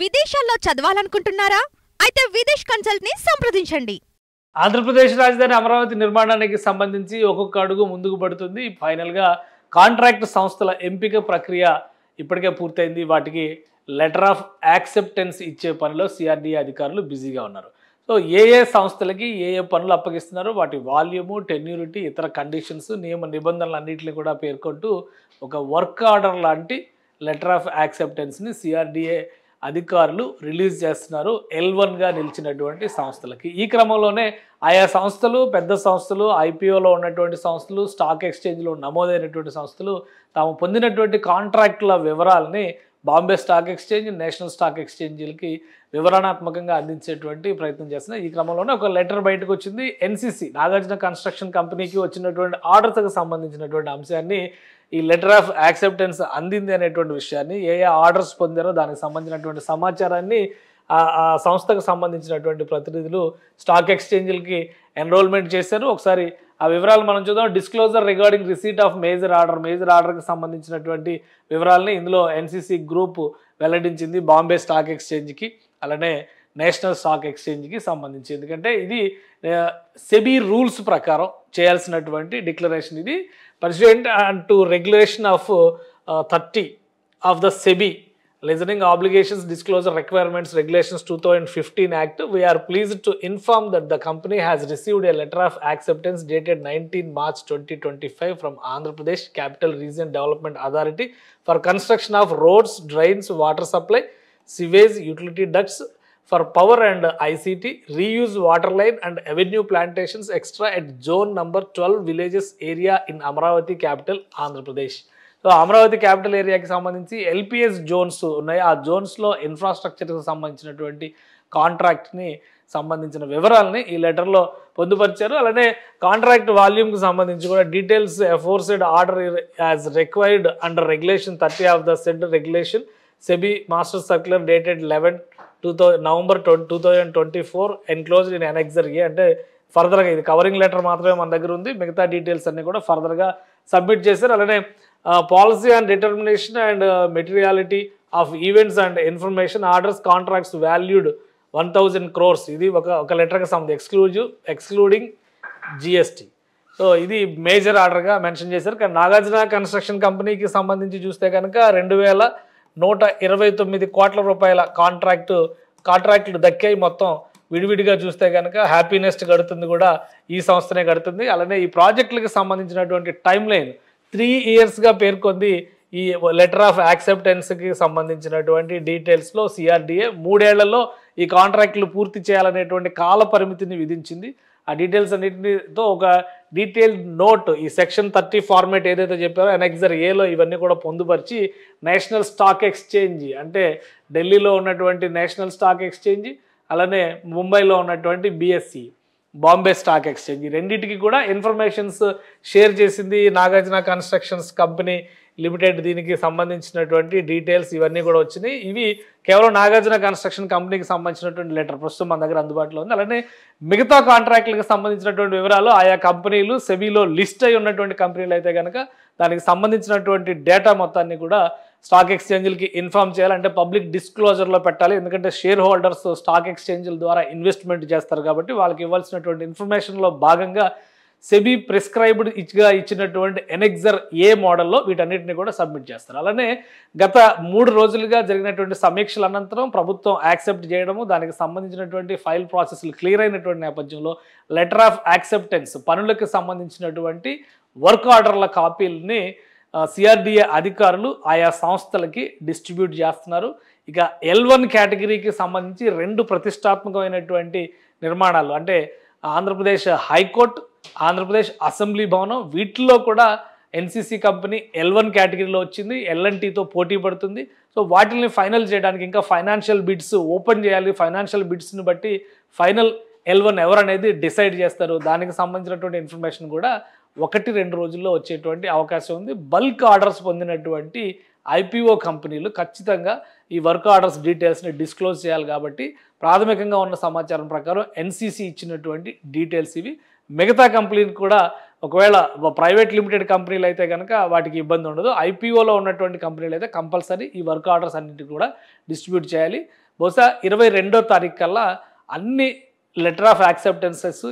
విదేశాల్లో చదవాలనుకుంటున్నారా? అయితే విదేశ్ కన్సల్ట్ ని సంప్రదించండి. ఆంధ్రప్రదేశ్ రాజధాని అమరావతి నిర్మాణానికి సంబంధించి ఒక్కొక్క అడుగు ముందుకు పడుతుంది. ఫైనల్గా కాంట్రాక్ట్ సంస్థల ఎంపిక ప్రక్రియ ఇప్పటికే పూర్తయింది. వాటికి లెటర్ ఆఫ్ యాక్సెప్టెన్స్ ఇచ్చే పనిలో సిఆర్డీఏ అధికారులు బిజీగా ఉన్నారు. సో ఏ సంస్థలకి ఏ పనులు అప్పగిస్తున్నారో వాటి వాల్యూము, టెన్యూరిటీ, ఇతర కండిషన్స్, నియమ నిబంధనలు అన్నింటినీ కూడా పేర్కొంటూ ఒక వర్క్ ఆర్డర్ లాంటి లెటర్ ఆఫ్ యాక్సెప్టెన్స్ని సిఆర్డీఏ అధికారులు రిలీజ్ చేస్తున్నారు L1గా నిలిచినటువంటి సంస్థలకి. ఈ క్రమంలోనే ఆయా సంస్థలు, పెద్ద సంస్థలు, ఐపీఓలో ఉన్నటువంటి సంస్థలు, స్టాక్ ఎక్స్చేంజ్లో నమోదైనటువంటి సంస్థలు తాము పొందినటువంటి కాంట్రాక్టుల వివరాలని Bombay stock exchange, national stock ఎక్స్చేంజ్లకి వివరణాత్మకంగా అందించేటువంటి ప్రయత్నం చేస్తున్నాయి. ఈ క్రమంలోనే ఒక లెటర్ బయటకు వచ్చింది. ఎన్సీసీ నాగార్జున కన్స్ట్రక్షన్ కంపెనీకి వచ్చినటువంటి ఆర్డర్స్కి సంబంధించినటువంటి అంశాన్ని ఈ లెటర్ ఆఫ్ యాక్సెప్టెన్స్ అందింది అనేటువంటి విషయాన్ని, ఏ ఆర్డర్స్ పొందారో దానికి సంబంధించినటువంటి సమాచారాన్ని ఆ సంస్థకు సంబంధించినటువంటి ప్రతినిధులు స్టాక్ ఎక్స్చేంజ్లకి ఎన్రోల్మెంట్ చేశారు. ఒకసారి ఆ వివరాలు మనం చూద్దాం. Disclosure regarding receipt of major ఆర్డర్కి సంబంధించినటువంటి వివరాలని ఇందులో ఎన్సీసీ గ్రూప్ వెల్లడించింది బాంబే స్టాక్ ఎక్స్చేంజ్కి, అలానే నేషనల్ స్టాక్ ఎక్స్చేంజ్కి సంబంధించి. ఎందుకంటే ఇది సెబీ రూల్స్ ప్రకారం చేయాల్సినటువంటి డిక్లరేషన్. ఇది pursuant to regulation of 30 of the SEBI listening obligations disclosure requirements regulations 2015 act, we are pleased to inform that the company has received a letter of acceptance dated 19 March 2025 from Andhra Pradesh Capital Region Development Authority for construction of roads, drains, water supply, sewage, utility ducts for power and ICT, reuse water line and avenue plantations extra at zone number 12 villages area in Amravati capital Andhra Pradesh. So Amaravati capital ఏరియాకి సంబంధించి LPS Jones ఉన్నాయి. ఆ జోన్స్లో ఇన్ఫ్రాస్ట్రక్చర్కి సంబంధించినటువంటి కాంట్రాక్ట్ని సంబంధించిన వివరాలని ఈ లెటర్లో పొందుపరిచారు. అలానే కాంట్రాక్ట్ వాల్యూమ్కి సంబంధించి కూడా details aforesaid order as required under regulation 30 of the said regulation SEBI master circular dated November 2024 enclosed in annexure A. అంటే ఫర్దర్గా ఇది కవరింగ్ లెటర్ మాత్రమే మన దగ్గర ఉంది, మిగతా డీటెయిల్స్ అన్నీ కూడా ఫర్దర్గా సబ్మిట్ చేశారు. అలానే policy and determination and materiality of events and information orders contracts valued 1000 crores. ఇది ఒక లెటర్కి సంబంధించి ఎక్స్క్లూడింగ్ జిఎస్టీ. సో ఇది మేజర్ ఆర్డర్గా మెన్షన్ చేశారు. కానీ నాగార్జున కన్స్ట్రక్షన్ కంపెనీకి సంబంధించి చూస్తే కనుక 2129 కోట్ల రూపాయల కాంట్రాక్టులు దక్కాయి. మొత్తం విడివిడిగా చూస్తే కనుక హ్యాపీనెస్ట్ గడుతుంది కూడా ఈ సంస్థనే గడుతుంది. అలానే ఈ ప్రాజెక్టులకు సంబంధించినటువంటి టైం లైన్ 3 yearsగా పేర్కొంది. ఈ లెటర్ ఆఫ్ యాక్సెప్టెన్స్కి సంబంధించినటువంటి డీటెయిల్స్లో సిఆర్డీఏ 3 ఏళ్లలో ఈ కాంట్రాక్టులు పూర్తి చేయాలనేటువంటి కాల పరిమితిని విధించింది. ఆ డీటెయిల్స్ అన్నింటితో ఒక డీటెయిల్డ్ నోట్ ఈ సెక్షన్ 30 ఫార్మేట్ ఏదైతే చెప్పారో అనెక్సర్ ఏలో ఇవన్నీ కూడా పొందుపరిచి నేషనల్ స్టాక్ ఎక్స్చేంజ్ అంటే ఢిల్లీలో ఉన్నటువంటి నేషనల్ స్టాక్ ఎక్స్చేంజ్, అలానే ముంబైలో ఉన్నటువంటి బిఎస్సి బాంబే స్టాక్ ఎక్స్చేంజ్, ఈ రెండింటికి కూడా ఇన్ఫర్మేషన్స్ షేర్ చేసింది నాగార్జున కన్స్ట్రక్షన్స్ కంపెనీ లిమిటెడ్. దీనికి సంబంధించినటువంటి డీటెయిల్స్ ఇవన్నీ కూడా వచ్చినాయి. ఇవి కేవలం నాగార్జున కన్స్ట్రక్షన్ కంపెనీకి సంబంధించినటువంటి లెటర్ ప్రస్తుతం మన దగ్గర అందుబాటులో ఉంది. అలానే మిగతా కాంట్రాక్టులకు సంబంధించినటువంటి వివరాలు ఆయా కంపెనీలు సెబీలో లిస్ట్ అయి ఉన్నటువంటి కంపెనీలు అయితే కనుక దానికి సంబంధించినటువంటి డేటా మొత్తాన్ని కూడా స్టాక్ ఎక్స్చేంజ్లకి ఇన్ఫార్మ్ చేయాలి. అంటే పబ్లిక్ డిస్క్లోజర్లో పెట్టాలి. ఎందుకంటే షేర్ హోల్డర్స్ స్టాక్ ఎక్స్చేంజ్ల ద్వారా ఇన్వెస్ట్మెంట్ చేస్తారు కాబట్టి వాళ్ళకి ఇవ్వాల్సినటువంటి ఇన్ఫర్మేషన్లో భాగంగా సెబీ ప్రిస్క్రైబ్డ్గా ఇచ్చినటువంటి ఎనెక్సర్ ఏ మోడల్లో వీటన్నిటిని కూడా సబ్మిట్ చేస్తారు. అలానే గత 3 రోజులుగా జరిగినటువంటి సమీక్షల అనంతరం ప్రభుత్వం యాక్సెప్ట్ చేయడము, దానికి సంబంధించినటువంటి ఫైల్ ప్రాసెస్లు క్లియర్ అయినటువంటి నేపథ్యంలో లెటర్ ఆఫ్ యాక్సెప్టెన్స్ పనులకు సంబంధించినటువంటి వర్క్ ఆర్డర్ల కాపీలని సిఆర్డీఏ అధికారులు ఆయా సంస్థలకి డిస్ట్రిబ్యూట్ చేస్తున్నారు. ఇక L1 కేటగిరీకి సంబంధించి 2 ప్రతిష్టాత్మకమైనటువంటి నిర్మాణాలు అంటే ఆంధ్రప్రదేశ్ హైకోర్టు, ఆంధ్రప్రదేశ్ అసెంబ్లీ భవనం, వీటిల్లో కూడా ఎన్సీసీ కంపెనీ L1 కేటగిరీలో వచ్చింది. L&Tతో పోటీ పడుతుంది. సో వాటిని ఫైనల్ చేయడానికి ఇంకా ఫైనాన్షియల్ బిడ్స్ ఓపెన్ చేయాలి. ఫైనాన్షియల్ బిడ్స్ని బట్టి ఫైనల్ L1 ఎవరు అనేది డిసైడ్ చేస్తారు. దానికి సంబంధించినటువంటి ఇన్ఫర్మేషన్ కూడా 1-2 రోజుల్లో వచ్చేటువంటి అవకాశం ఉంది. బల్క్ ఆర్డర్స్ పొందినటువంటి ఐపీఓ కంపెనీలు ఖచ్చితంగా ఈ వర్క్ ఆర్డర్స్ డీటెయిల్స్ని డిస్క్లోజ్ చేయాలి. కాబట్టి ప్రాథమికంగా ఉన్న సమాచారం ప్రకారం ఎన్సీసీ ఇచ్చినటువంటి డీటెయిల్స్ ఇవి. మిగతా కంపెనీలు కూడా ఒకవేళ ప్రైవేట్ లిమిటెడ్ కంపెనీలు అయితే కనుక వాటికి ఇబ్బంది ఉండదు. ఐపీఓలో ఉన్నటువంటి కంపెనీలు అయితే కంపల్సరీ ఈ వర్క్ ఆర్డర్స్ అన్నింటికి కూడా డిస్ట్రిబ్యూట్ చేయాలి. బహుశా 22వ తారీఖు కల్లా అన్ని లెటర్ ఆఫ్ యాక్సెప్టెన్సెస్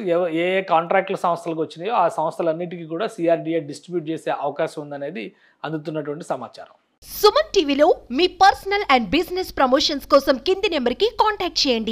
ఏ కాంట్రాక్టుల సంస్థలకు వచ్చినాయో ఆ సంస్థలన్నిటికీ కూడా సిఆర్డిఏ డిస్ట్రిబ్యూట్ చేసే అవకాశం ఉందనేది అందుతున్నటువంటి సమాచారం. సుమన్ టీవీలో మీ పర్సనల్ అండ్ బిజినెస్ ప్రమోషన్స్ కోసం కింది నెంబర్కి కాంటాక్ట్ చేయండి.